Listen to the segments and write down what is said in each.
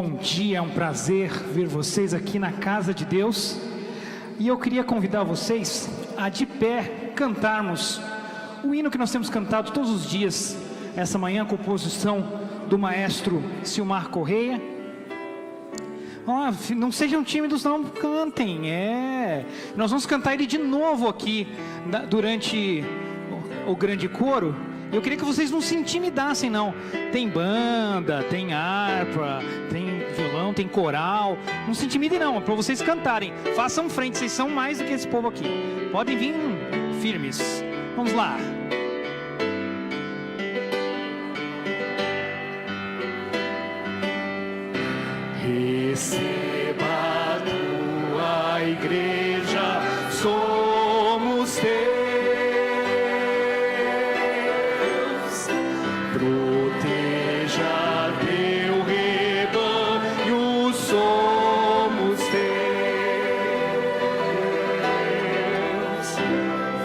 Bom dia, é um prazer ver vocês aqui na casa de Deus. E eu queria convidar vocês a de pé cantarmos o hino que nós temos cantado todos os dias. Essa manhã, a composição do maestro Silmar Correia. Não sejam tímidos, não, cantem. Nós vamos cantar ele de novo aqui durante o grande coro. Eu queria que vocês não se intimidassem, não. Tem banda, tem harpa, tem violão, tem coral. Não se intimidem, não. É para vocês cantarem. Façam frente, vocês são mais do que esse povo aqui. Podem vir firmes. Vamos lá. Receba a tua igreja, somos teus. Proteja teu rebanho, somos teus.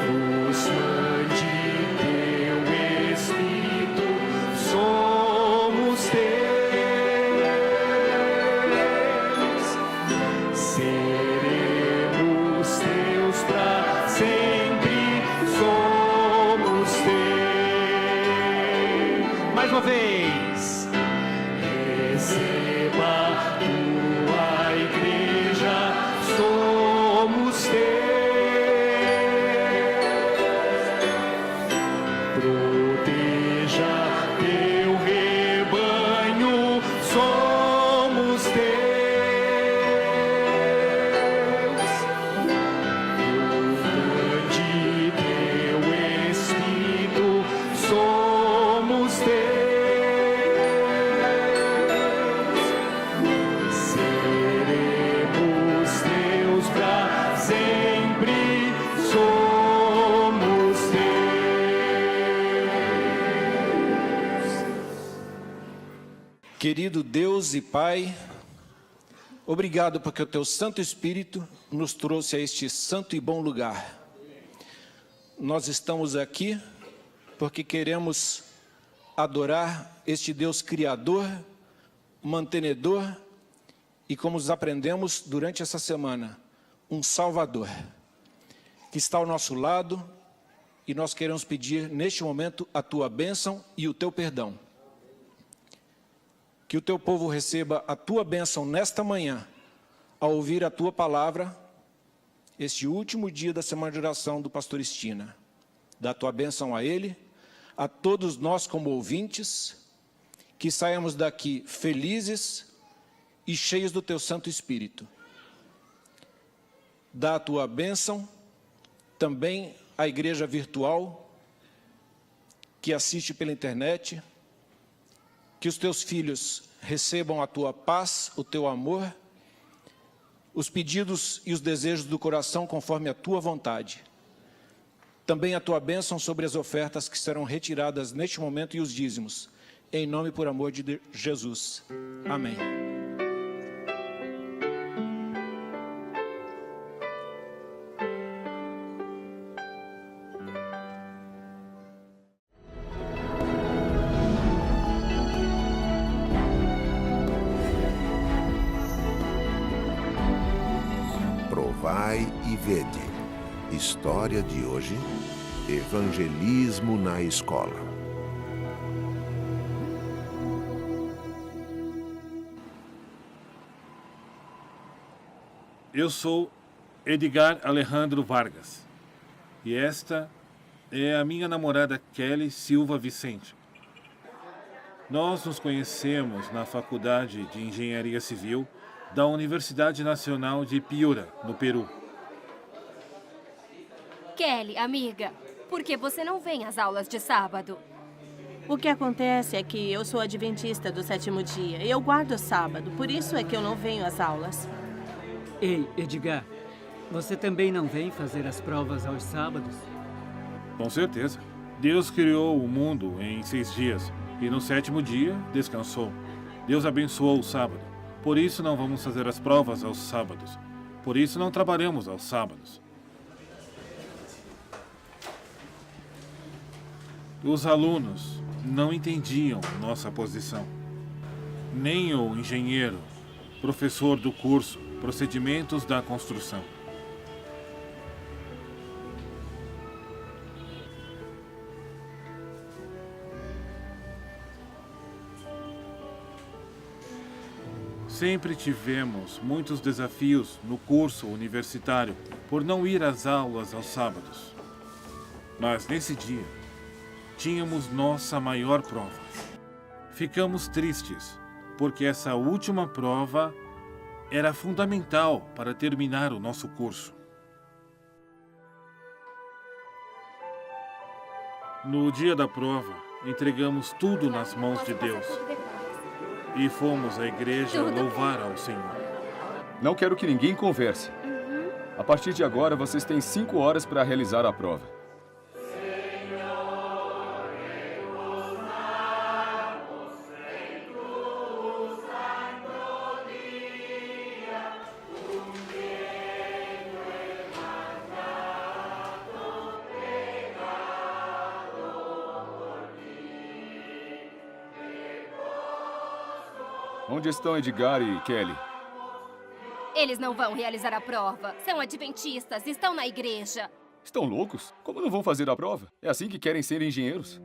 Nos mande teu Espírito, somos teus. Seremos teus pra sempre, somos teus. Mais uma vez. Receba a tua igreja, somos teus. Proteja teu rebanho, somos teus. Mande teu Espírito, somos teus. Seremos teus pra sempre, somos teus. Querido Deus e Pai, obrigado porque o Teu Santo Espírito nos trouxe a este santo e bom lugar. Nós estamos aqui porque queremos adorar este Deus Criador, mantenedor e, como nos aprendemos durante essa semana, um Salvador, que está ao nosso lado, e nós queremos pedir neste momento a Tua bênção e o Teu perdão. Que o Teu povo receba a Tua bênção nesta manhã, ao ouvir a Tua palavra, este último dia da semana de oração do pastor Estina. Dá a Tua bênção a ele, a todos nós como ouvintes, que saiamos daqui felizes e cheios do Teu Santo Espírito. Dá a Tua bênção também à igreja virtual, que assiste pela internet, que os Teus filhos recebam a Tua paz, o Teu amor, os pedidos e os desejos do coração conforme a Tua vontade. Também a Tua bênção sobre as ofertas que serão retiradas neste momento e os dízimos. Em nome e por amor de Jesus. Amém. Provai e vede. História de hoje: evangelismo na escola. Eu sou Edgar Alejandro Vargas e esta é a minha namorada Kelly Silva Vicente. Nós nos conhecemos na Faculdade de Engenharia Civil da Universidade Nacional de Piura, no Peru. Kelly, amiga, por que você não vem às aulas de sábado? O que acontece é que eu sou adventista do 7º dia e eu guardo o sábado, por isso é que eu não venho às aulas. Ei, Edgar, você também não vem fazer as provas aos sábados? Com certeza. Deus criou o mundo em 6 dias e no 7º dia descansou. Deus abençoou o sábado. Por isso não vamos fazer as provas aos sábados. Por isso não trabalhamos aos sábados. Os alunos não entendiam nossa posição. nem o engenheiro, professor do curso Procedimentos da Construção. Sempre tivemos muitos desafios no curso universitário por não ir às aulas aos sábados. Mas nesse dia, tínhamos nossa maior prova. Ficamos tristes, porque essa última prova era fundamental para terminar o nosso curso. No dia da prova, entregamos tudo nas mãos de Deus e fomos à igreja louvar ao Senhor. Não quero que ninguém converse. A partir de agora, vocês têm 5 horas para realizar a prova. Onde estão Edgar e Kelly? Eles não vão realizar a prova. São adventistas, estão na igreja. Estão loucos? Como não vão fazer a prova? É assim que querem ser engenheiros?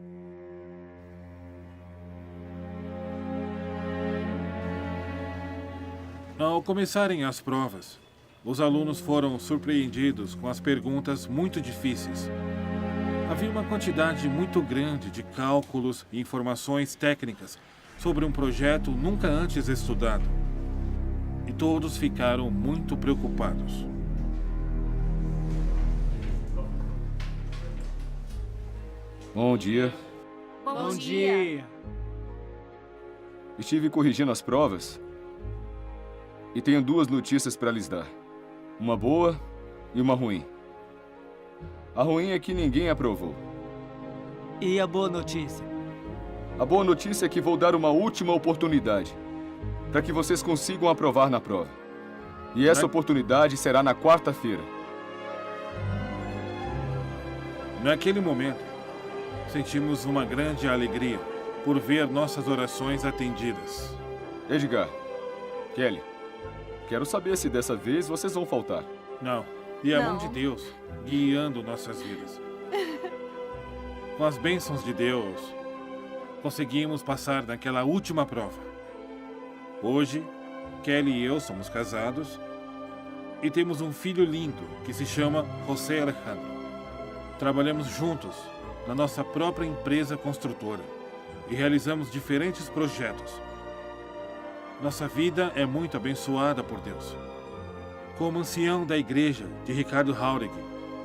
Ao começarem as provas, os alunos foram surpreendidos com as perguntas muito difíceis. Havia uma quantidade muito grande de cálculos e informações técnicas sobre um projeto nunca antes estudado. E todos ficaram muito preocupados. Bom dia. Bom dia. Estive corrigindo as provas e tenho 2 notícias para lhes dar. Uma boa e uma ruim. A ruim é que ninguém aprovou. E a boa notícia? A boa notícia é que vou dar uma última oportunidade para que vocês consigam aprovar na prova. E essa oportunidade será na quarta-feira. Naquele momento, sentimos uma grande alegria por ver nossas orações atendidas. Edgar, Kelly, quero saber se dessa vez vocês vão faltar. Não, e a Não. mão de Deus guiando nossas vidas. Com as bênçãos de Deus, conseguimos passar naquela última prova. Hoje, Kelly e eu somos casados e temos um filho lindo que se chama José Alejandro. Trabalhamos juntos na nossa própria empresa construtora e realizamos diferentes projetos. Nossa vida é muito abençoada por Deus. Como ancião da igreja de Ricardo Jauregui,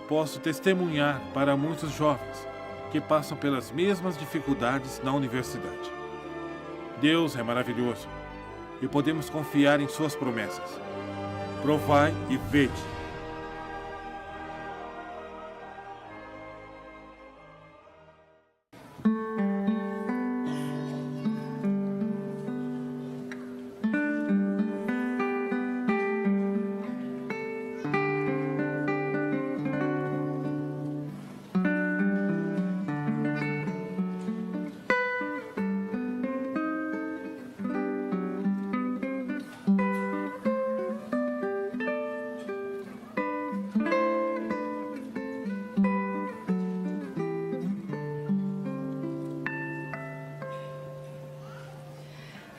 posso testemunhar para muitos jovens que passam pelas mesmas dificuldades na universidade. Deus é maravilhoso e podemos confiar em suas promessas. Provai e vede.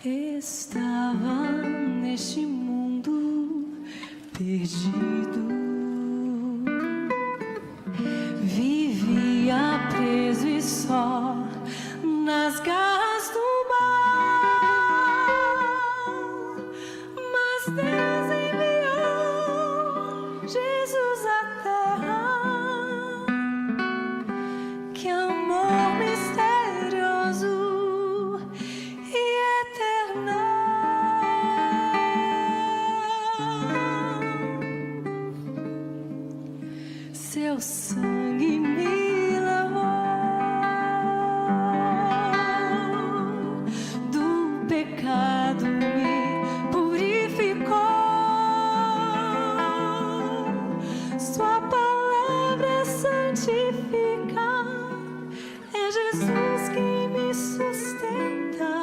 Estava neste mundo perdido, vivia preso e só nas garras do mal, mas Deus enviou Jesus à terra. Que amor misterioso e eterno. Seu sangue me lavou do pecado, me purificou. Sua palavra santifica, é Jesus quem me sustenta.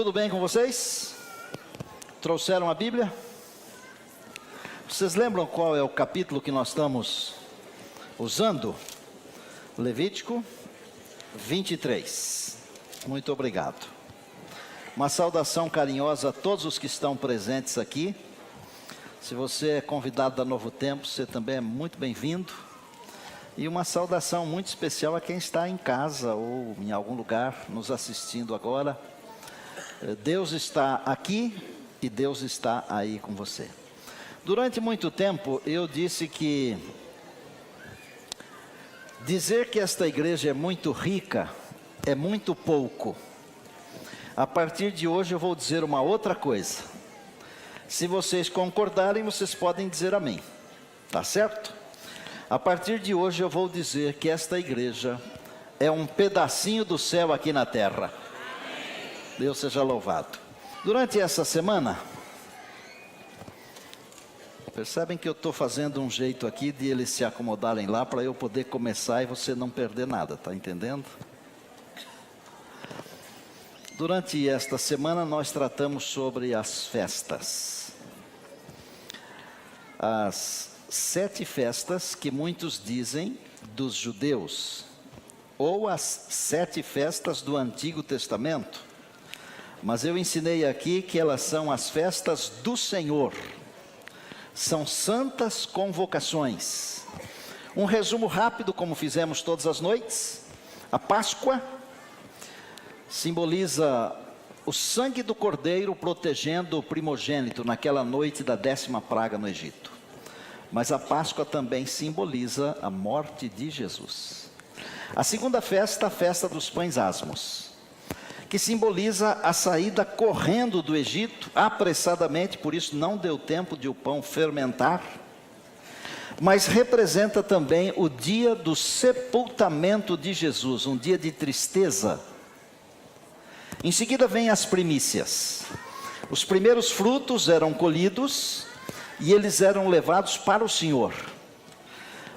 tudo bem com vocês? Trouxeram a Bíblia? Vocês lembram qual é o capítulo que nós estamos usando? Levítico 23. Muito obrigado. Uma saudação carinhosa a todos os que estão presentes aqui. Se você é convidado da Novo Tempo, você também é muito bem-vindo. E uma saudação muito especial a quem está em casa ou em algum lugar nos assistindo agora. Deus está aqui e Deus está aí com você. Durante muito tempo eu disse que dizer que esta igreja é muito rica é muito pouco. A partir de hoje eu vou dizer uma outra coisa. Se vocês concordarem, vocês podem dizer amém. Tá certo? A partir de hoje eu vou dizer que esta igreja é um pedacinho do céu aqui na terra. Deus seja louvado. Durante essa semana, percebem que eu estou fazendo um jeito aqui de eles se acomodarem lá para eu poder começar e você não perder nada, tá entendendo? Durante esta semana nós tratamos sobre as festas. As 7 festas que muitos dizem dos judeus, ou as 7 festas do Antigo Testamento. Mas eu ensinei aqui que elas são as festas do Senhor. São santas convocações. Um resumo rápido, como fizemos todas as noites. A Páscoa simboliza o sangue do Cordeiro protegendo o primogênito naquela noite da 10ª praga no Egito. Mas a Páscoa também simboliza a morte de Jesus. A segunda festa, a festa dos pães asmos, que simboliza a saída correndo do Egito, apressadamente, por isso não deu tempo de o pão fermentar, mas representa também o dia do sepultamento de Jesus, um dia de tristeza. Em seguida vem as primícias. Os primeiros frutos eram colhidos e eles eram levados para o Senhor.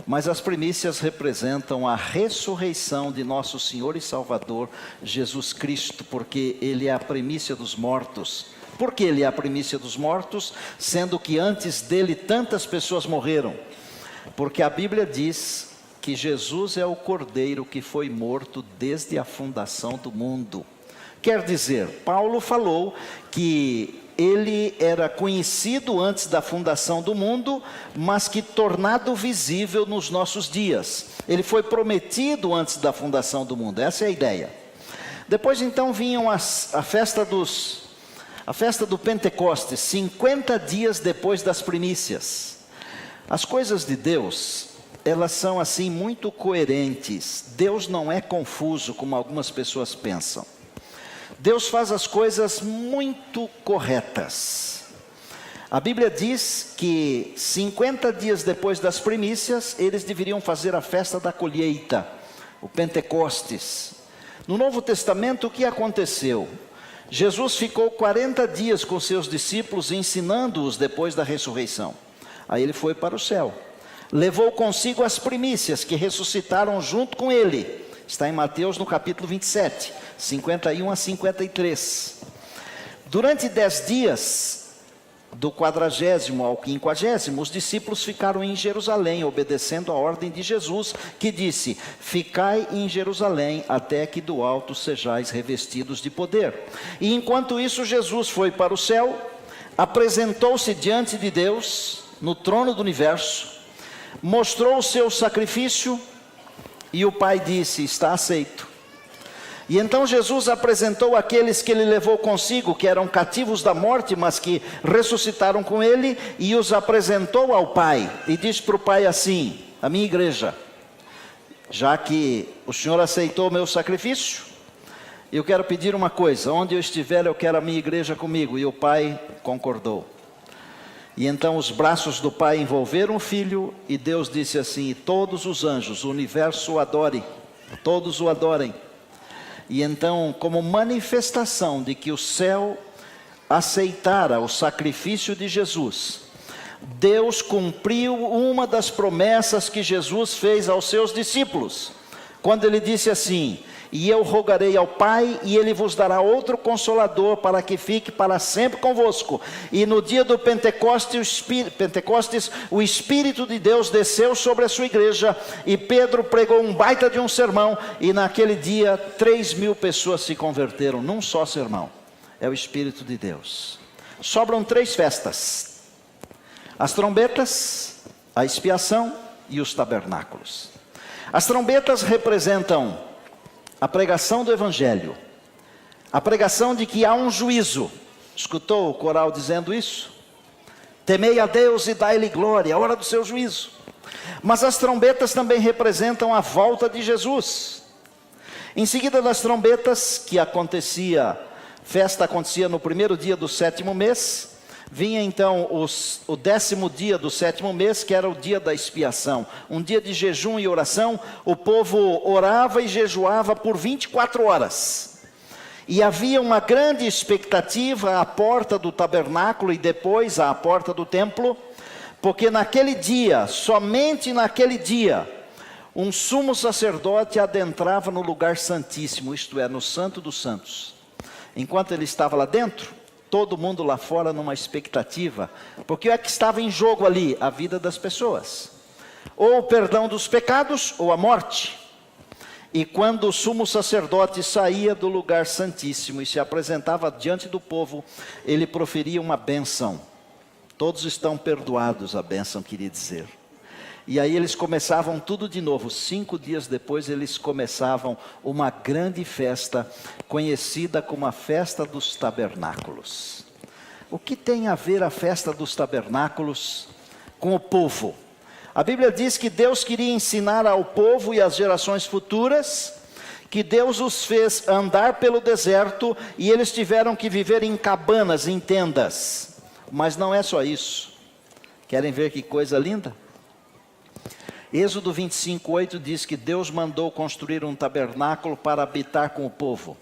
Mas as primícias representam a ressurreição de nosso Senhor e Salvador Jesus Cristo, porque Ele é a primícia dos mortos. Por que Ele é a primícia dos mortos, sendo que antes dele tantas pessoas morreram? Porque a Bíblia diz que Jesus é o Cordeiro que foi morto desde a fundação do mundo. Quer dizer, Paulo falou que ele era conhecido antes da fundação do mundo, mas que tornado visível nos nossos dias. Ele foi prometido antes da fundação do mundo, essa é a ideia. Depois então vinham a festa do Pentecostes, 50 dias depois das primícias. As coisas de Deus, elas são assim muito coerentes. Deus não é confuso como algumas pessoas pensam. Deus faz as coisas muito corretas. A Bíblia diz que 50 dias depois das primícias, eles deveriam fazer a festa da colheita, o Pentecostes. No Novo Testamento, o que aconteceu? Jesus ficou 40 dias com seus discípulos, ensinando-os depois da ressurreição. Aí ele foi para o céu. Levou consigo as primícias que ressuscitaram junto com ele. Está em Mateus no capítulo 27, 51 a 53. Durante 10 dias, do 40º ao 50º, os discípulos ficaram em Jerusalém, obedecendo a ordem de Jesus, que disse: ficai em Jerusalém, até que do alto sejais revestidos de poder. E enquanto isso, Jesus foi para o céu, apresentou-se diante de Deus, no trono do universo, mostrou o seu sacrifício, e o Pai disse: está aceito. E então Jesus apresentou aqueles que ele levou consigo, que eram cativos da morte, mas que ressuscitaram com ele, e os apresentou ao Pai. E disse para o Pai assim: a minha igreja, já que o Senhor aceitou o meu sacrifício, eu quero pedir uma coisa: onde eu estiver, eu quero a minha igreja comigo. E o Pai concordou. E então os braços do Pai envolveram o Filho, e Deus disse assim: e todos os anjos, o universo o adore, todos o adorem. E então, como manifestação de que o céu aceitara o sacrifício de Jesus, Deus cumpriu uma das promessas que Jesus fez aos seus discípulos, quando ele disse assim: E eu rogarei ao Pai, e Ele vos dará outro Consolador, para que fique para sempre convosco. E no dia do Pentecostes, o Espírito de Deus desceu sobre a sua igreja, e Pedro pregou um baita de um sermão, e naquele dia 3.000 pessoas se converteram num só sermão. É o Espírito de Deus. Sobram 3 festas: as trombetas, a expiação e os tabernáculos. As trombetas representam a pregação do Evangelho, a pregação de que há um juízo. Escutou o coral dizendo isso? Temei a Deus e dai-lhe glória, a hora do seu juízo. Mas as trombetas também representam a volta de Jesus. Em seguida das trombetas, festa acontecia no primeiro dia do 7º mês, vinha então o 10º dia do 7º mês, que era o dia da expiação, um dia de jejum e oração. O povo orava e jejuava por 24 horas. E havia uma grande expectativa à porta do tabernáculo e depois à porta do templo, porque naquele dia, somente naquele dia, um sumo sacerdote adentrava no lugar santíssimo, isto é, no Santo dos Santos. Enquanto ele estava lá dentro, todo mundo lá fora numa expectativa, porque o que estava em jogo ali? A vida das pessoas, ou o perdão dos pecados, ou a morte. E quando o sumo sacerdote saía do lugar santíssimo e se apresentava diante do povo, ele proferia uma bênção. Todos estão perdoados, a bênção queria dizer. E aí eles começavam tudo de novo. 5 dias depois eles começavam uma grande festa, conhecida como a festa dos tabernáculos. O que tem a ver a festa dos tabernáculos com o povo? A Bíblia diz que Deus queria ensinar ao povo e às gerações futuras, que Deus os fez andar pelo deserto e eles tiveram que viver em cabanas, em tendas. Mas não é só isso. Querem ver que coisa linda? Êxodo 25:8 diz que Deus mandou construir um tabernáculo para habitar com o povo.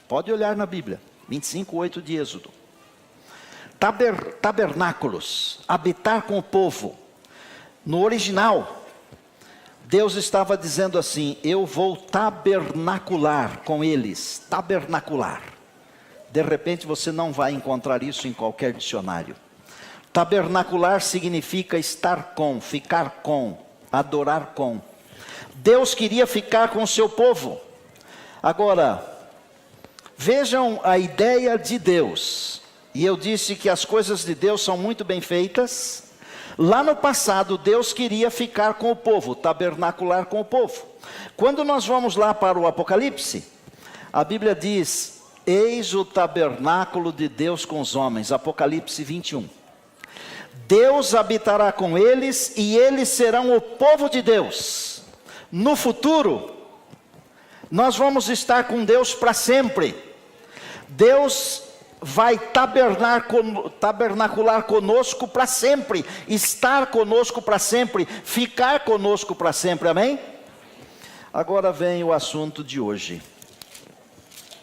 Pode olhar na Bíblia, 25:8 de Êxodo. Tabernáculos, habitar com o povo. No original, Deus estava dizendo assim: eu vou tabernacular com eles. Tabernacular. De repente você não vai encontrar isso em qualquer dicionário. Tabernacular significa estar com, ficar com, adorar com. Deus queria ficar com o seu povo. Agora, vejam a ideia de Deus. E eu disse que as coisas de Deus são muito bem feitas. Lá no passado, Deus queria ficar com o povo, tabernacular com o povo. Quando nós vamos lá para o Apocalipse, a Bíblia diz: eis o tabernáculo de Deus com os homens, Apocalipse 21. Deus habitará com eles e eles serão o povo de Deus. No futuro, nós vamos estar com Deus para sempre. Deus vai tabernacular conosco para sempre, estar conosco para sempre, ficar conosco para sempre, amém? Agora vem o assunto de hoje.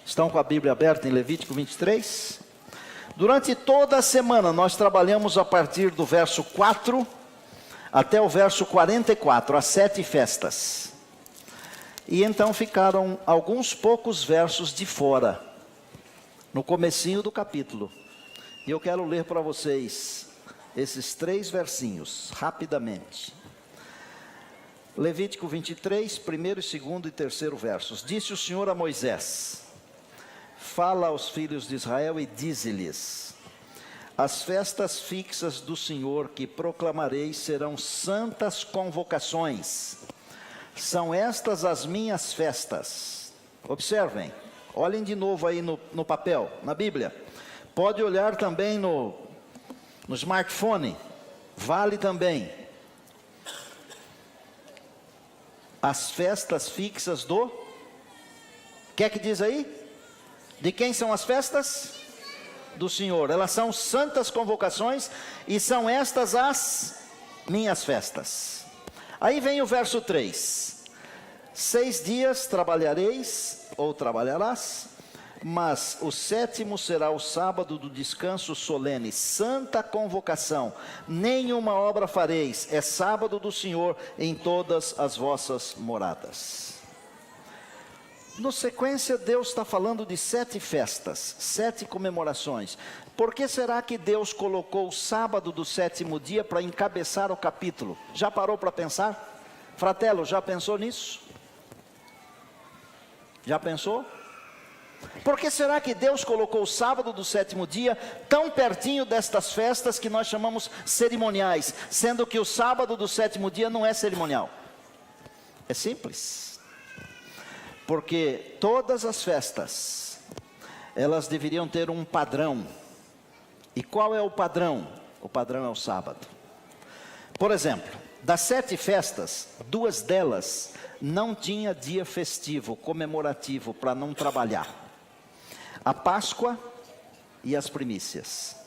Estão com a Bíblia aberta em Levítico 23? Durante toda a semana nós trabalhamos a partir do verso 4 até o verso 44, as 7 festas. E então ficaram alguns poucos versos de fora, no comecinho do capítulo. E eu quero ler para vocês esses 3 versinhos, rapidamente. Levítico 23, 1º, 2º e 3º versos. Disse o Senhor a Moisés: fala aos filhos de Israel e dize-lhes: as festas fixas do Senhor que proclamarei serão santas convocações. São estas as minhas festas. Observem, olhem de novo aí no papel, na Bíblia. Pode olhar também no smartphone, vale também. As festas fixas do... O que é que diz aí? De quem são as festas? Do Senhor. Elas são santas convocações e são estas as minhas festas. Aí vem o verso 3. 6 dias trabalhareis, ou trabalharás, mas o 7º será o sábado do descanso solene, santa convocação. Nenhuma obra fareis, é sábado do Senhor em todas as vossas moradas. Na sequência, Deus está falando de 7 festas, 7 comemorações. Por que será que Deus colocou o sábado do 7º dia para encabeçar o capítulo? Já parou para pensar? Fratello, já pensou nisso? Já pensou? Por que será que Deus colocou o sábado do 7º dia tão pertinho destas festas que nós chamamos cerimoniais, sendo que o sábado do 7º dia não é cerimonial? É simples. Porque todas as festas, elas deveriam ter um padrão. E qual é o padrão? O padrão é o sábado. Por exemplo, das 7 festas, 2 delas não tinha dia festivo, comemorativo, para não trabalhar. A Páscoa e as primícias.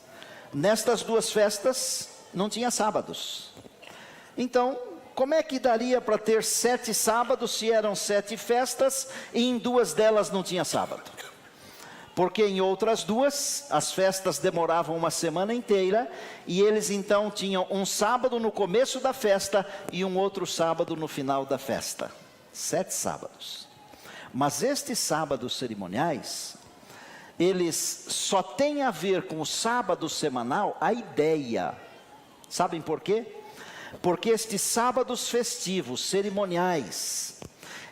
Nestas 2 festas, não tinha sábados. Então, como é que daria para ter 7 sábados se eram 7 festas e em 2 delas não tinha sábado? Porque em outras 2, as festas demoravam uma semana inteira e eles então tinham um sábado no começo da festa e um outro sábado no final da festa. 7 sábados. Mas estes sábados cerimoniais, eles só têm a ver com o sábado semanal, a ideia. Sabem por quê? Porque estes sábados festivos, cerimoniais,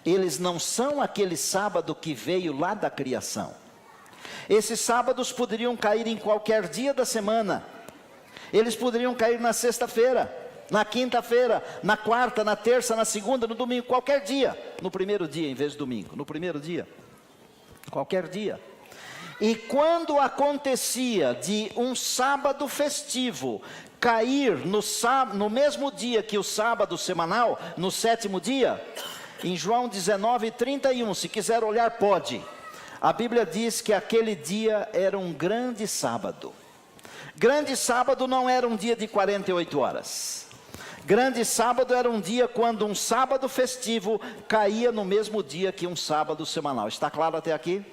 eles não são aquele sábado que veio lá da criação. Esses sábados poderiam cair em qualquer dia da semana. Eles poderiam cair na sexta-feira, na quinta-feira, na quarta, na terça, na segunda, no domingo, qualquer dia. No primeiro dia em vez de domingo, no primeiro dia. Qualquer dia. E quando acontecia de um sábado festivo cair no mesmo dia que o sábado semanal, no 7º dia, em João 19:31, se quiser olhar pode. A Bíblia diz que aquele dia era um grande sábado. Grande sábado não era um dia de 48 horas. Grande sábado era um dia quando um sábado festivo caía no mesmo dia que um sábado semanal. Está claro até aqui?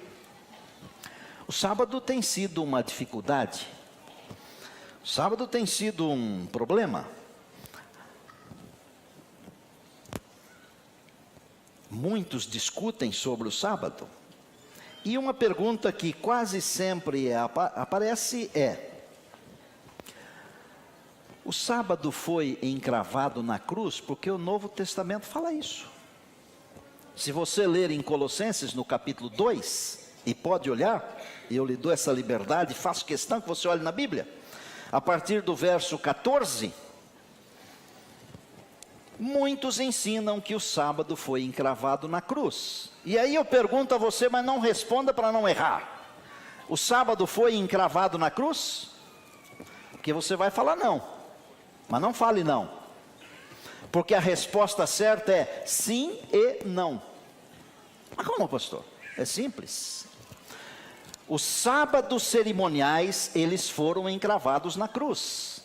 O sábado tem sido uma dificuldade. O sábado tem sido um problema. Muitos discutem sobre o sábado. E uma pergunta que quase sempre aparece é: o sábado foi encravado na cruz? Porque o Novo Testamento fala isso. Se você ler em Colossenses no capítulo 2, e pode olhar, eu lhe dou essa liberdade, faço questão que você olhe na Bíblia, a partir do verso 14, muitos ensinam que o sábado foi encravado na cruz. E aí eu pergunto a você, mas não responda para não errar. O sábado foi encravado na cruz? Porque você vai falar não, mas não fale não. Porque a resposta certa é sim e não. Mas como, pastor? É simples. Os sábados cerimoniais, eles foram encravados na cruz.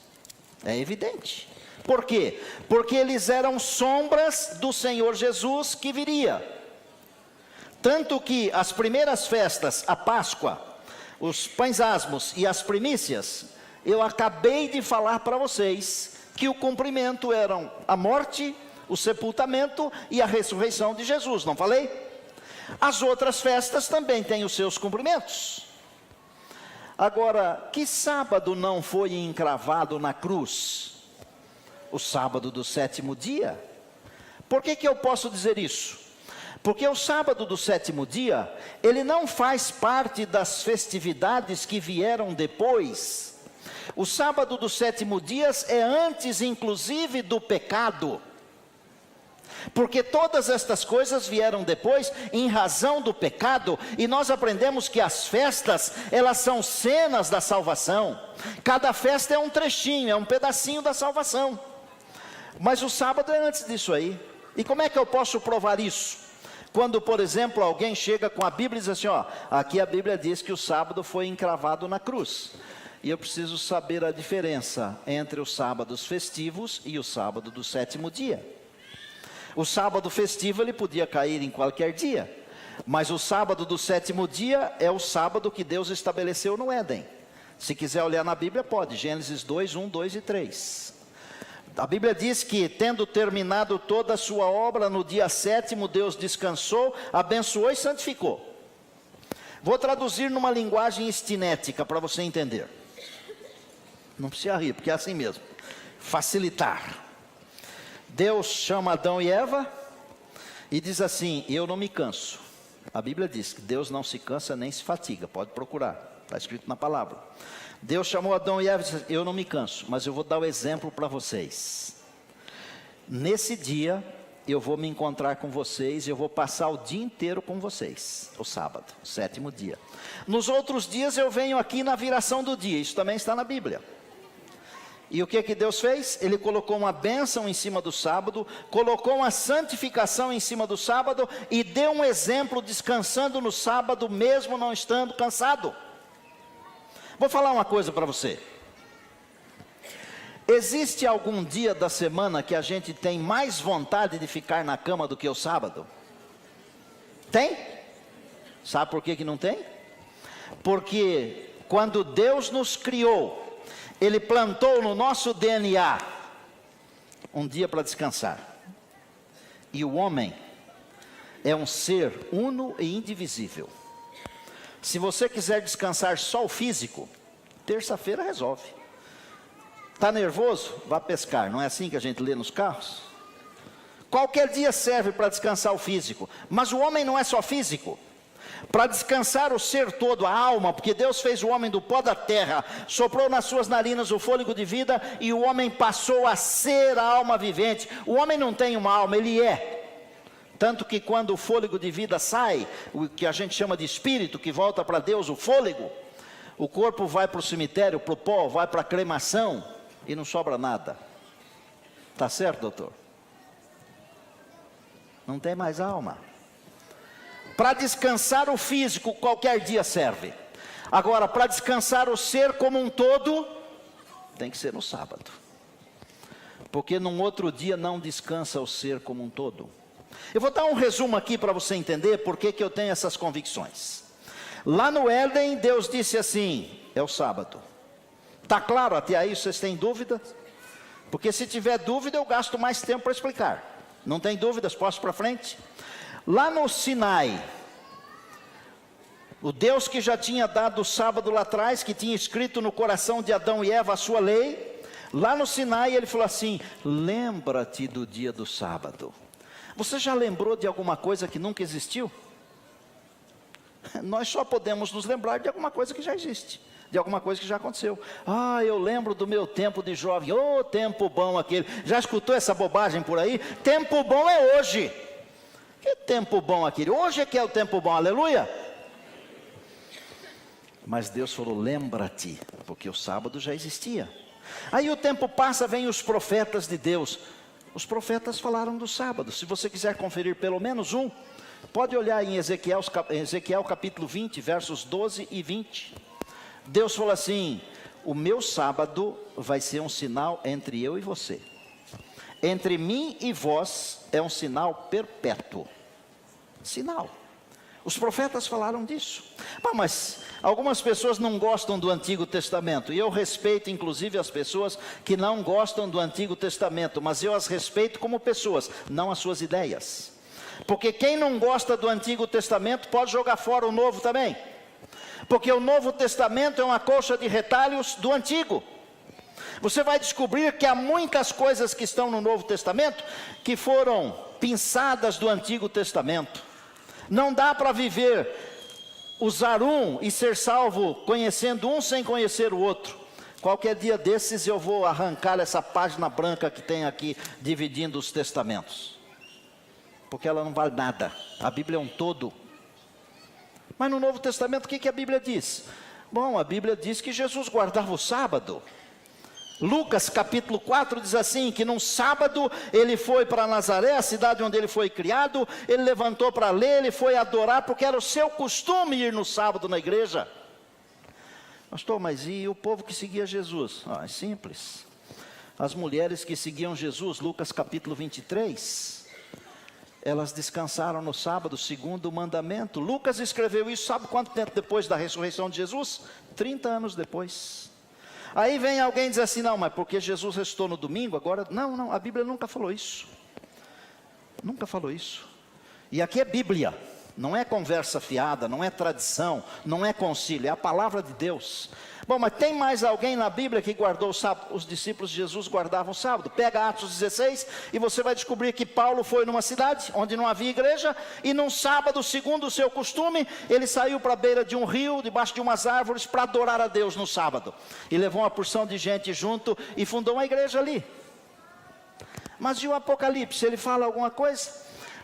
É evidente. Por quê? Porque eles eram sombras do Senhor Jesus que viria. Tanto que as primeiras festas, a Páscoa, os pães asmos e as primícias, eu acabei de falar para vocês que o cumprimento eram a morte, o sepultamento e a ressurreição de Jesus, não falei? As outras festas também têm os seus cumprimentos. Agora, que sábado não foi encravado na cruz? O sábado do 7º dia. Por que eu posso dizer isso? Porque o sábado do 7º dia, ele não faz parte das festividades que vieram depois. O sábado do 7º dia é antes, inclusive, do pecado. Porque todas estas coisas vieram depois em razão do pecado, e nós aprendemos que as festas, elas são cenas da salvação. Cada festa é um trechinho, é um pedacinho da salvação. Mas o sábado é antes disso aí. E como é que eu posso provar isso? Quando, por exemplo, alguém chega com a Bíblia e diz assim, ó, aqui a Bíblia diz que o sábado foi encravado na cruz. E eu preciso saber a diferença entre os sábados festivos e o sábado do 7º dia. O sábado festivo ele podia cair em qualquer dia, mas o sábado do 7º dia é o sábado que Deus estabeleceu no Éden. Se quiser olhar na Bíblia pode, Gênesis 2, 1, 2 e 3. A Bíblia diz que, tendo terminado toda a sua obra, no dia 7º, Deus descansou, abençoou e santificou. Vou traduzir numa linguagem estinética para você entender. Não precisa rir, porque é assim mesmo. Facilitar. Deus chama Adão e Eva e diz assim: eu não me canso. A Bíblia diz que Deus não se cansa nem se fatiga. Pode procurar, está escrito na palavra. Deus chamou Adão e Eva e disse: eu não me canso, mas eu vou dar o exemplo para vocês. Nesse dia, eu vou me encontrar com vocês, eu vou passar o dia inteiro com vocês, o sábado, o 7º dia. Nos outros dias eu venho aqui na viração do dia, isso também está na Bíblia. E o que Deus fez? Ele colocou uma bênção em cima do sábado, colocou uma santificação em cima do sábado e deu um exemplo descansando no sábado, mesmo não estando cansado. Vou falar uma coisa para você. Existe algum dia da semana que a gente tem mais vontade de ficar na cama do que o sábado? Tem? Sabe por que não tem? Porque quando Deus nos criou, Ele plantou no nosso DNA um dia para descansar. E o homem é um ser uno e indivisível. Se você quiser descansar só o físico, terça-feira resolve. Está nervoso? Vá pescar. Não é assim que a gente lê nos carros? Qualquer dia serve para descansar o físico. Mas o homem não é só físico. Para descansar o ser todo, a alma, porque Deus fez o homem do pó da terra, soprou nas suas narinas o fôlego de vida, e o homem passou a ser a alma vivente. O homem não tem uma alma, ele é. Tanto que quando o fôlego de vida sai, o que a gente chama de espírito, que volta para Deus, o fôlego, o corpo vai para o cemitério, para o pó, vai para a cremação, e não sobra nada. Está certo, doutor? Não tem mais alma. Para descansar o físico, qualquer dia serve. Agora, para descansar o ser como um todo, tem que ser no sábado. Porque num outro dia não descansa o ser como um todo. Eu vou dar um resumo aqui para você entender por que eu tenho essas convicções. Lá no Éden, Deus disse assim: é o sábado. Está claro até aí? Vocês têm dúvidas? Porque se tiver dúvida, eu gasto mais tempo para explicar. Não tem dúvidas? Posso para frente? Lá no Sinai, o Deus que já tinha dado o sábado lá atrás, que tinha escrito no coração de Adão e Eva a sua lei, lá no Sinai ele falou assim: lembra-te do dia do sábado. Você já lembrou de alguma coisa que nunca existiu? Nós só podemos nos lembrar de alguma coisa que já existe, de alguma coisa que já aconteceu. Ah, eu lembro do meu tempo de jovem. Oh, tempo bom aquele. Já escutou essa bobagem por aí? Tempo bom é hoje. Que tempo bom aquele? Hoje é que é o tempo bom, aleluia. Mas Deus falou: lembra-te, porque o sábado já existia. Aí o tempo passa, vem os profetas de Deus. Os profetas falaram do sábado. Se você quiser conferir pelo menos um, pode olhar em Ezequiel capítulo 20, versos 12 e 20. Deus falou assim: o meu sábado vai ser um sinal entre eu e você. Entre mim e vós é um sinal perpétuo. Sinal. Os profetas falaram disso. Mas algumas pessoas não gostam do Antigo Testamento. E eu respeito inclusive as pessoas que não gostam do Antigo Testamento. Mas eu as respeito como pessoas, não as suas ideias. Porque quem não gosta do Antigo Testamento pode jogar fora o Novo também. Porque o Novo Testamento é uma colcha de retalhos do Antigo. Você vai descobrir que há muitas coisas que estão no Novo Testamento que foram pinçadas do Antigo Testamento. Não dá para viver, usar um e ser salvo conhecendo um sem conhecer o outro. Qualquer dia desses eu vou arrancar essa página branca que tem aqui dividindo os testamentos. Porque ela não vale nada. A Bíblia é um todo. Mas no Novo Testamento o que a Bíblia diz? Bom, a Bíblia diz que Jesus guardava o sábado. Lucas capítulo 4 diz assim, que num sábado ele foi para Nazaré, a cidade onde ele foi criado, ele levantou para ler, ele foi adorar, porque era o seu costume ir no sábado na igreja. Pastor, mas e o povo que seguia Jesus? É simples. As mulheres que seguiam Jesus, Lucas capítulo 23, elas descansaram no sábado, segundo o mandamento. Lucas escreveu isso, sabe quanto tempo depois da ressurreição de Jesus? 30 anos depois. Aí vem alguém e diz assim, não, mas porque Jesus ressuscitou no domingo, agora... Não, a Bíblia nunca falou isso. Nunca falou isso. E aqui é Bíblia, não é conversa fiada, não é tradição, não é concílio, é a palavra de Deus. Bom, mas tem mais alguém na Bíblia que guardou o sábado? Os discípulos de Jesus guardavam o sábado. Pega Atos 16 e você vai descobrir que Paulo foi numa cidade onde não havia igreja, e num sábado, segundo o seu costume, ele saiu para a beira de um rio, debaixo de umas árvores, para adorar a Deus no sábado. E levou uma porção de gente junto e fundou uma igreja ali. Mas e o Apocalipse, ele fala alguma coisa?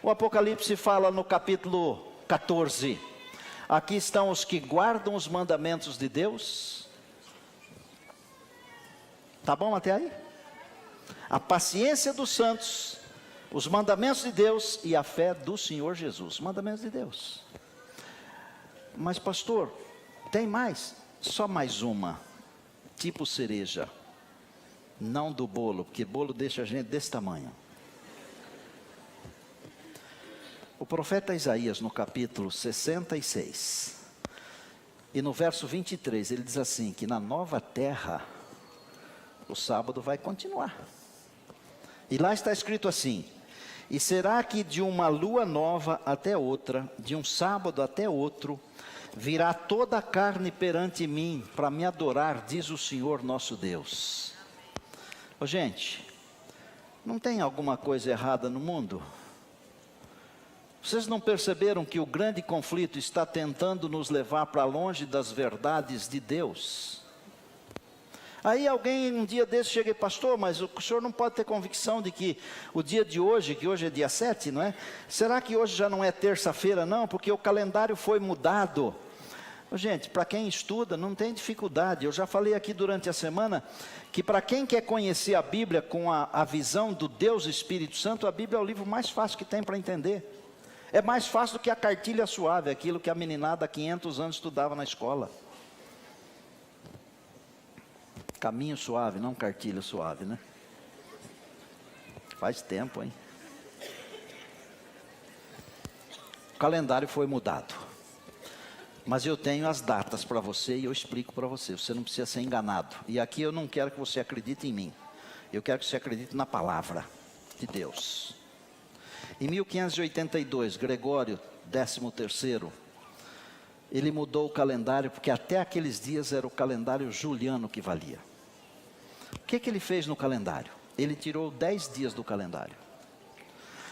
O Apocalipse fala no capítulo 14. Aqui estão os que guardam os mandamentos de Deus. Tá bom até aí? A paciência dos santos, os mandamentos de Deus e a fé do Senhor Jesus. Mandamentos de Deus. Mas pastor, tem mais? Só mais uma. Tipo cereja. Não do bolo, porque bolo deixa a gente desse tamanho. O profeta Isaías, no capítulo 66, e no verso 23, ele diz assim, que na nova terra, o sábado vai continuar. E lá está escrito assim, e será que de uma lua nova até outra, de um sábado até outro, virá toda a carne perante mim, para me adorar, diz o Senhor nosso Deus. Ô, gente, não tem alguma coisa errada no mundo? Vocês não perceberam que o grande conflito está tentando nos levar para longe das verdades de Deus? Aí alguém um dia desse chega e, pastor, mas o senhor não pode ter convicção de que o dia de hoje, que hoje é dia 7, não é? Será que hoje já não é terça-feira, não? Porque o calendário foi mudado. Gente, para quem estuda, não tem dificuldade. Eu já falei aqui durante a semana, que para quem quer conhecer a Bíblia com a visão do Deus Espírito Santo, a Bíblia é o livro mais fácil que tem para entender. É mais fácil do que a cartilha suave, aquilo que a meninada há 500 anos estudava na escola. Caminho suave, não cartilha suave, né? Faz tempo, hein? O calendário foi mudado. Mas eu tenho as datas para você e eu explico para você. Você não precisa ser enganado. E aqui eu não quero que você acredite em mim. Eu quero que você acredite na palavra de Deus. Em 1582, Gregório XIII, ele mudou o calendário, porque até aqueles dias era o calendário juliano que valia. O que ele fez no calendário? Ele tirou 10 dias do calendário.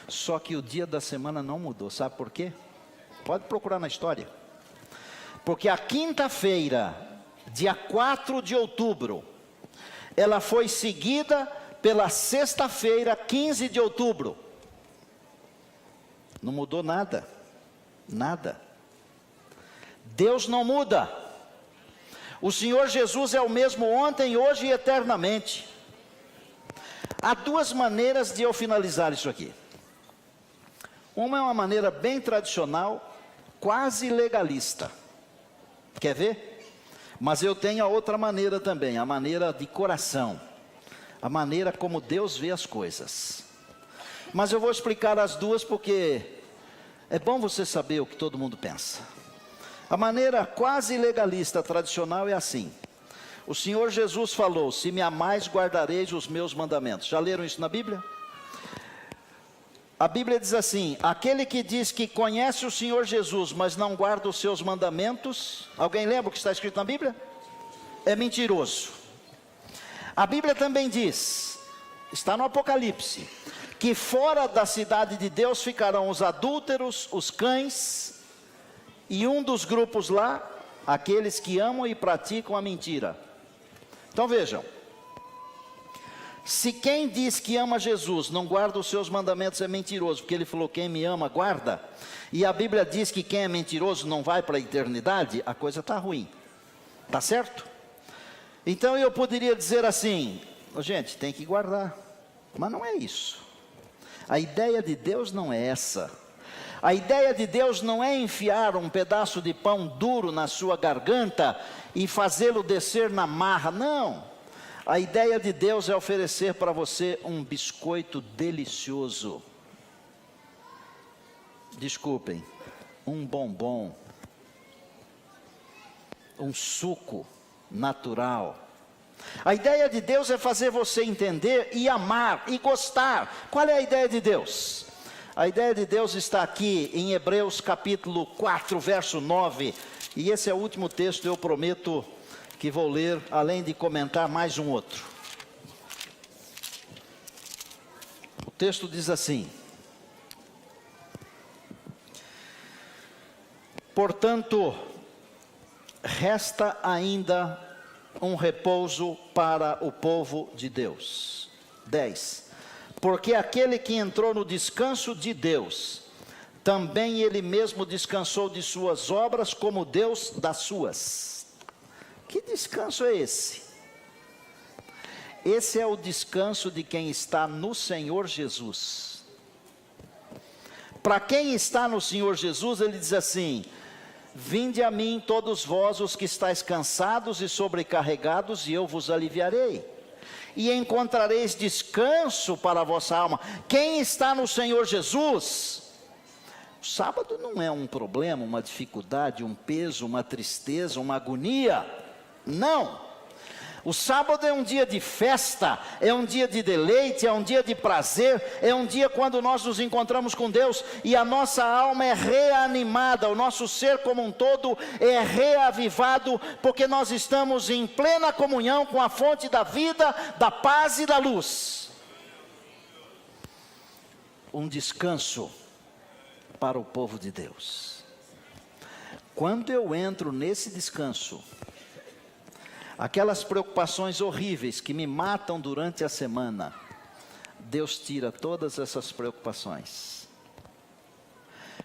Só que o dia da semana não mudou. Sabe por quê? Pode procurar na história. Porque a quinta-feira, dia 4 de outubro, ela foi seguida pela sexta-feira, 15 de outubro. Não mudou nada. Nada. Deus não muda. O Senhor Jesus é o mesmo ontem, hoje e eternamente. Há duas maneiras de eu finalizar isso aqui. Uma é uma maneira bem tradicional, quase legalista. Quer ver? Mas eu tenho a outra maneira também, a maneira de coração. A maneira como Deus vê as coisas. Mas eu vou explicar as duas porque é bom você saber o que todo mundo pensa. A maneira quase legalista tradicional é assim. O Senhor Jesus falou, se me amais, guardareis os meus mandamentos. Já leram isso na Bíblia? A Bíblia diz assim, aquele que diz que conhece o Senhor Jesus, mas não guarda os seus mandamentos, alguém lembra o que está escrito na Bíblia? É mentiroso. A Bíblia também diz, está no Apocalipse, que fora da cidade de Deus ficarão os adúlteros, os cães, e um dos grupos lá, aqueles que amam e praticam a mentira. Então vejam, se quem diz que ama Jesus não guarda os seus mandamentos é mentiroso, porque ele falou quem me ama guarda, e a Bíblia diz que quem é mentiroso não vai para a eternidade, a coisa está ruim, está certo? Então eu poderia dizer assim, gente, tem que guardar, mas não é isso. A ideia de Deus não é essa. A ideia de Deus não é enfiar um pedaço de pão duro na sua garganta e fazê-lo descer na marra, não. A ideia de Deus é oferecer para você um biscoito delicioso. Desculpem, um bombom, um suco natural, A ideia de Deus é fazer você entender e amar e gostar. Qual é a ideia de Deus? A ideia de Deus está aqui em Hebreus capítulo 4, verso 9. E esse é o último texto, eu prometo que vou ler, além de comentar mais um outro. O texto diz assim: portanto, resta ainda um repouso para o povo de Deus. 10. Porque aquele que entrou no descanso de Deus, também ele mesmo descansou de suas obras, como Deus das suas. Que descanso é esse? Esse é o descanso de quem está no Senhor Jesus. Para quem está no Senhor Jesus, ele diz assim: vinde a mim todos vós os que estáis cansados e sobrecarregados, e eu vos aliviarei. E encontrareis descanso para a vossa alma. Quem está no Senhor Jesus, o sábado não é um problema, uma dificuldade, um peso, uma tristeza, uma agonia. Não. O sábado é um dia de festa, é um dia de deleite, é um dia de prazer, é um dia quando nós nos encontramos com Deus e a nossa alma é reanimada, o nosso ser como um todo é reavivado, porque nós estamos em plena comunhão com a fonte da vida, da paz e da luz. Um descanso para o povo de Deus. Quando eu entro nesse descanso, aquelas preocupações horríveis que me matam durante a semana, Deus tira todas essas preocupações.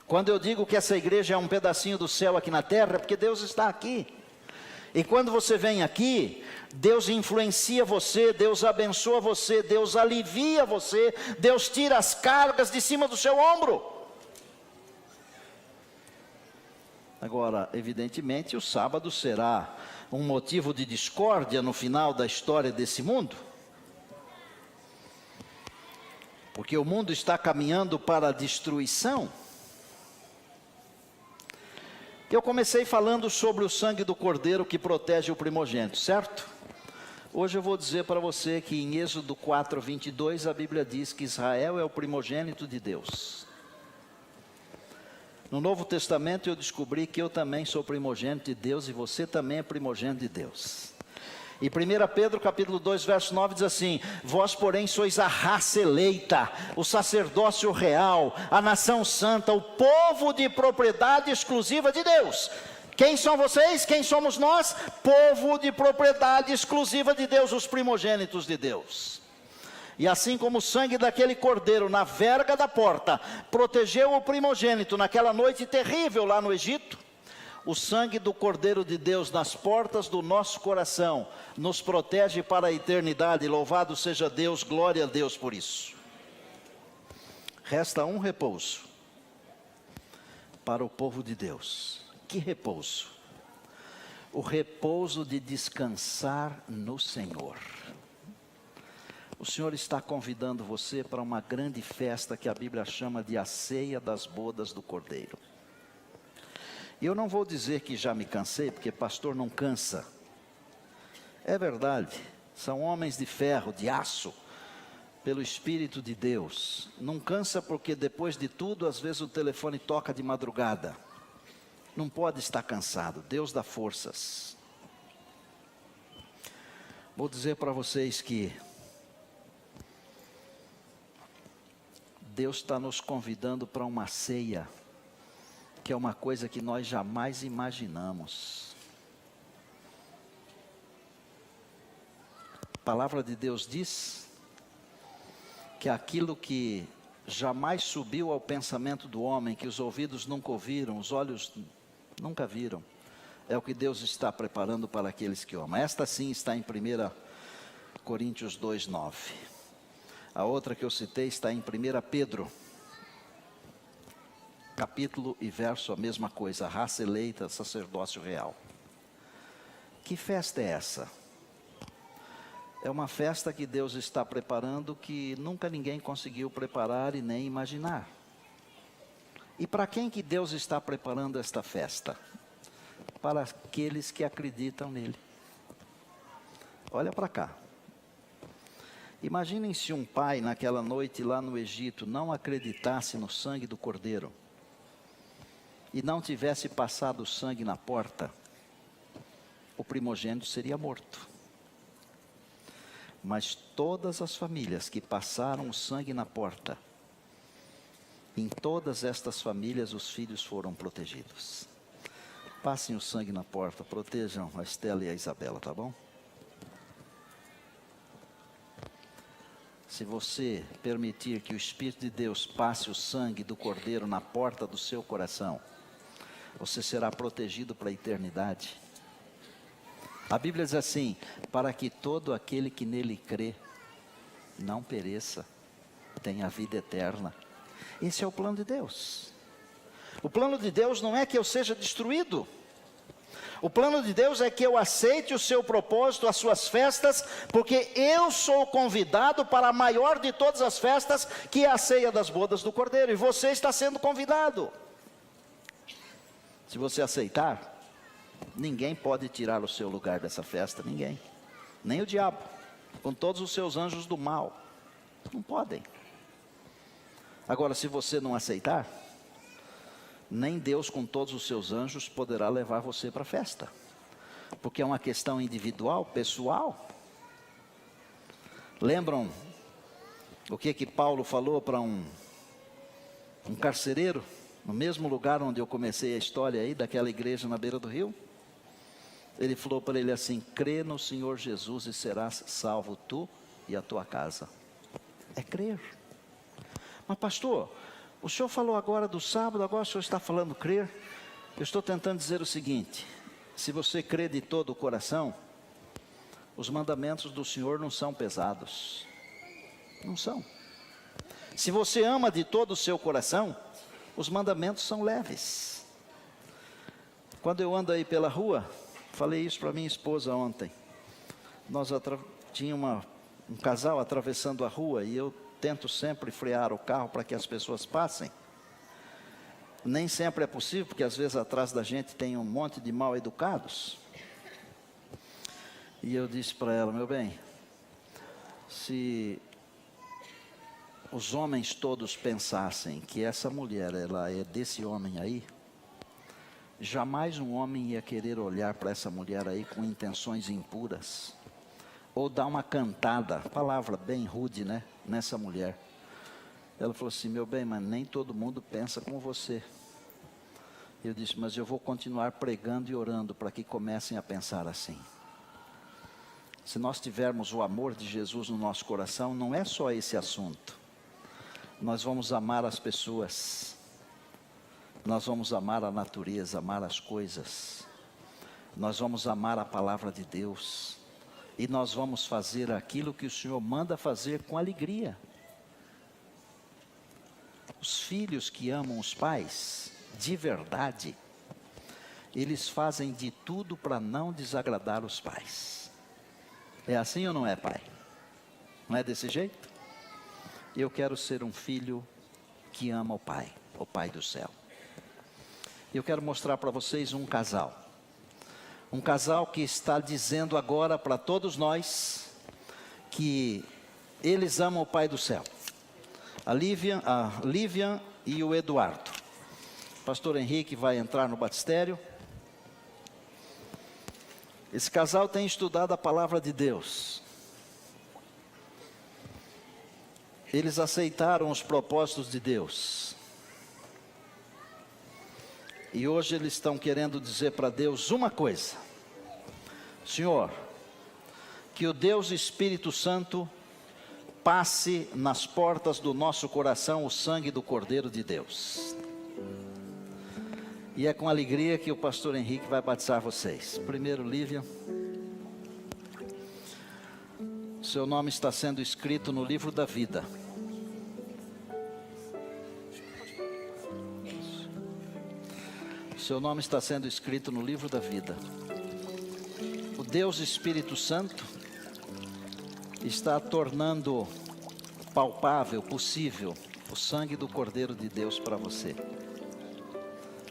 Quando eu digo que essa igreja é um pedacinho do céu aqui na terra, é porque Deus está aqui. E quando você vem aqui, Deus influencia você, Deus abençoa você, Deus alivia você, Deus tira as cargas de cima do seu ombro. Agora, evidentemente, o sábado será um motivo de discórdia no final da história desse mundo, porque o mundo está caminhando para a destruição. Eu comecei falando sobre o sangue do Cordeiro que protege o primogênito, certo? Hoje eu vou dizer para você que em Êxodo 4, 22, a Bíblia diz que Israel é o primogênito de Deus. No Novo Testamento eu descobri que eu também sou primogênito de Deus e você também é primogênito de Deus. E 1 Pedro capítulo 2, verso 9 diz assim: vós porém sois a raça eleita, o sacerdócio real, a nação santa, o povo de propriedade exclusiva de Deus. Quem são vocês? Quem somos nós? Povo de propriedade exclusiva de Deus, os primogênitos de Deus. E assim como o sangue daquele cordeiro na verga da porta protegeu o primogênito naquela noite terrível lá no Egito, o sangue do Cordeiro de Deus nas portas do nosso coração nos protege para a eternidade. Louvado seja Deus, glória a Deus por isso. Resta um repouso para o povo de Deus. Que repouso? O repouso de descansar no Senhor. O Senhor está convidando você para uma grande festa que a Bíblia chama de a ceia das bodas do Cordeiro. E eu não vou dizer que já me cansei, porque pastor não cansa. É verdade, são homens de ferro, de aço, pelo Espírito de Deus. Não cansa porque depois de tudo, às vezes o telefone toca de madrugada. Não pode estar cansado, Deus dá forças. Vou dizer para vocês que Deus está nos convidando para uma ceia, que é uma coisa que nós jamais imaginamos. A palavra de Deus diz que aquilo que jamais subiu ao pensamento do homem, que os ouvidos nunca ouviram, os olhos nunca viram, é o que Deus está preparando para aqueles que amam. Esta sim está em 1 Coríntios 2, 9. A outra que eu citei está em 1 Pedro, capítulo e verso, a mesma coisa, raça eleita, sacerdócio real. Que festa é essa? É uma festa que Deus está preparando que nunca ninguém conseguiu preparar e nem imaginar. E para quem que Deus está preparando esta festa? Para aqueles que acreditam nele. Olha para cá. Imaginem se um pai naquela noite lá no Egito não acreditasse no sangue do cordeiro e não tivesse passado o sangue na porta, o primogênito seria morto. Mas todas as famílias que passaram o sangue na porta, em todas estas famílias os filhos foram protegidos. Passem o sangue na porta, protejam a Estela e a Isabela, tá bom? Se você permitir que o Espírito de Deus passe o sangue do Cordeiro na porta do seu coração, você será protegido para a eternidade. A Bíblia diz assim: para que todo aquele que nele crê não pereça, tenha vida eterna. Esse é o plano de Deus. O plano de Deus não é que eu seja destruído. O plano de Deus é que eu aceite o seu propósito, as suas festas, porque eu sou convidado para a maior de todas as festas, que é a ceia das bodas do Cordeiro, e você está sendo convidado. Se você aceitar, ninguém pode tirar o seu lugar dessa festa, ninguém. Nem o diabo, com todos os seus anjos do mal. Não podem. Agora, se você não aceitar, nem Deus com todos os seus anjos poderá levar você para a festa. Porque é uma questão individual, pessoal. Lembram o que Paulo falou para um carcereiro, no mesmo lugar onde eu comecei a história aí, daquela igreja na beira do rio? Ele falou para ele assim: crê no Senhor Jesus e serás salvo tu e a tua casa. É crer. Mas pastor, o senhor falou agora do sábado, agora o senhor está falando crer. Eu estou tentando dizer o seguinte: se você crê de todo o coração, os mandamentos do Senhor não são pesados. Não são. Se você ama de todo o seu coração, os mandamentos são leves. Quando eu ando aí pela rua, falei isso para minha esposa ontem. Nós tinha um casal atravessando a rua e eu tento sempre frear o carro para que as pessoas passem. Nem sempre é possível, porque às vezes atrás da gente tem um monte de mal educados. E eu disse para ela: meu bem, se os homens todos pensassem que essa mulher, ela é desse homem aí, jamais um homem ia querer olhar para essa mulher aí com intenções impuras, ou dar uma cantada, palavra bem rude, né, nessa mulher. Ela falou assim: meu bem, mas nem todo mundo pensa como você. Eu disse: mas eu vou continuar pregando e orando para que comecem a pensar assim. Se nós tivermos o amor de Jesus no nosso coração, não é só esse assunto. Nós vamos amar as pessoas, nós vamos amar a natureza, amar as coisas, nós vamos amar a palavra de Deus, e nós vamos fazer aquilo que o Senhor manda fazer com alegria. Os filhos que amam os pais, de verdade, eles fazem de tudo para não desagradar os pais. É assim ou não é, pai? Não é desse jeito? Eu quero ser um filho que ama o Pai do céu. Eu quero mostrar para vocês um casal. Um casal que está dizendo agora para todos nós que eles amam o Pai do céu. A Lívia e o Eduardo. O pastor Henrique vai entrar no batistério. Esse casal tem estudado a palavra de Deus. Eles aceitaram os propósitos de Deus. E hoje eles estão querendo dizer para Deus uma coisa: Senhor, que o Deus Espírito Santo passe nas portas do nosso coração o sangue do Cordeiro de Deus. E é com alegria que o pastor Henrique vai batizar vocês. Primeiro, Lívia, seu nome está sendo escrito no livro da vida. Seu nome está sendo escrito no livro da vida. O Deus Espírito Santo está tornando palpável, possível, o sangue do Cordeiro de Deus para você.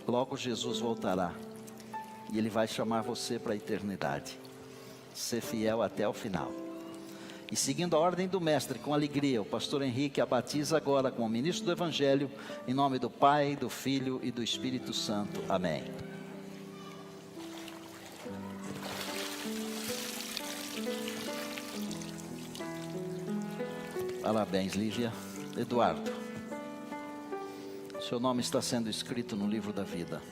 Logo Jesus voltará e Ele vai chamar você para a eternidade. ser fiel até o final. E seguindo a ordem do mestre, com alegria, o pastor Henrique a batiza agora como ministro do Evangelho, em nome do Pai, do Filho e do Espírito Santo. Amém. Parabéns, Lívia. Eduardo, seu nome está sendo escrito no livro da vida.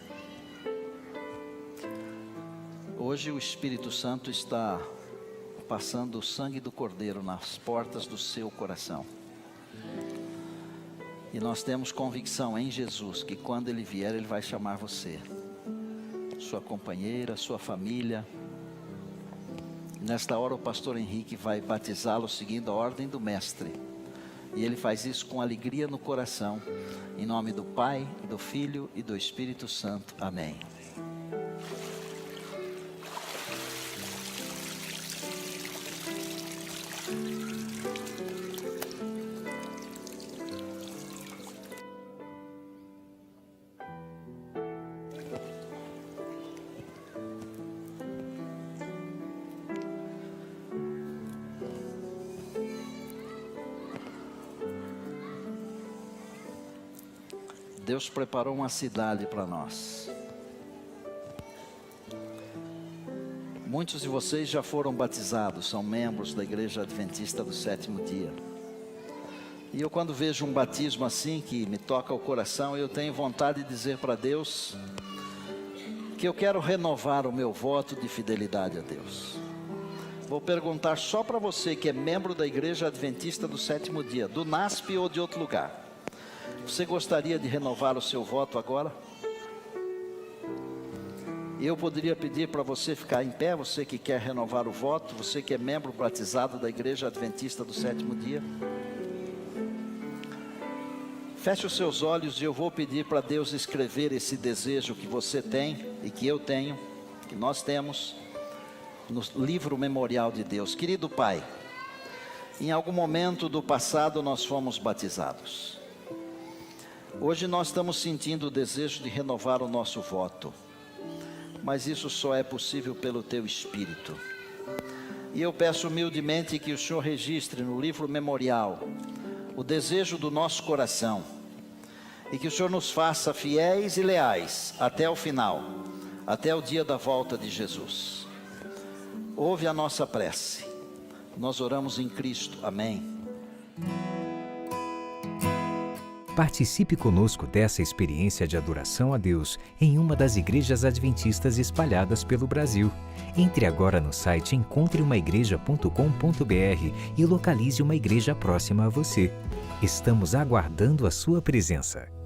Hoje o Espírito Santo está passando o sangue do Cordeiro nas portas do seu coração. E nós temos convicção em Jesus que quando Ele vier, Ele vai chamar você, sua companheira, sua família. Nesta hora o pastor Henrique vai batizá-lo seguindo a ordem do mestre. E ele faz isso com alegria no coração, em nome do Pai, do Filho e do Espírito Santo. Amém. Deus preparou uma cidade para nós. Muitos de vocês já foram batizados, são membros da Igreja Adventista do Sétimo Dia. E eu, quando vejo um batismo assim, que me toca o coração, eu tenho vontade de dizer para Deus que eu quero renovar o meu voto de fidelidade a Deus. Vou perguntar só para você que é membro da Igreja Adventista do Sétimo Dia, do NASP ou de outro lugar. Você gostaria de renovar o seu voto agora? Eu poderia pedir para você ficar em pé, você que quer renovar o voto, você que é membro batizado da Igreja Adventista do Sétimo Dia. Feche os seus olhos e eu vou pedir para Deus escrever esse desejo que você tem e que eu tenho, que nós temos, no livro memorial de Deus. Querido Pai, em algum momento do passado nós fomos batizados. Hoje nós estamos sentindo o desejo de renovar o nosso voto, mas isso só é possível pelo Teu Espírito. E eu peço humildemente que o Senhor registre no livro memorial o desejo do nosso coração e que o Senhor nos faça fiéis e leais até o final, até o dia da volta de Jesus. Ouve a nossa prece. Nós oramos em Cristo. Amém. Participe conosco dessa experiência de adoração a Deus em uma das igrejas adventistas espalhadas pelo Brasil. Entre agora no site encontreumaigreja.com.br e localize uma igreja próxima a você. Estamos aguardando a sua presença.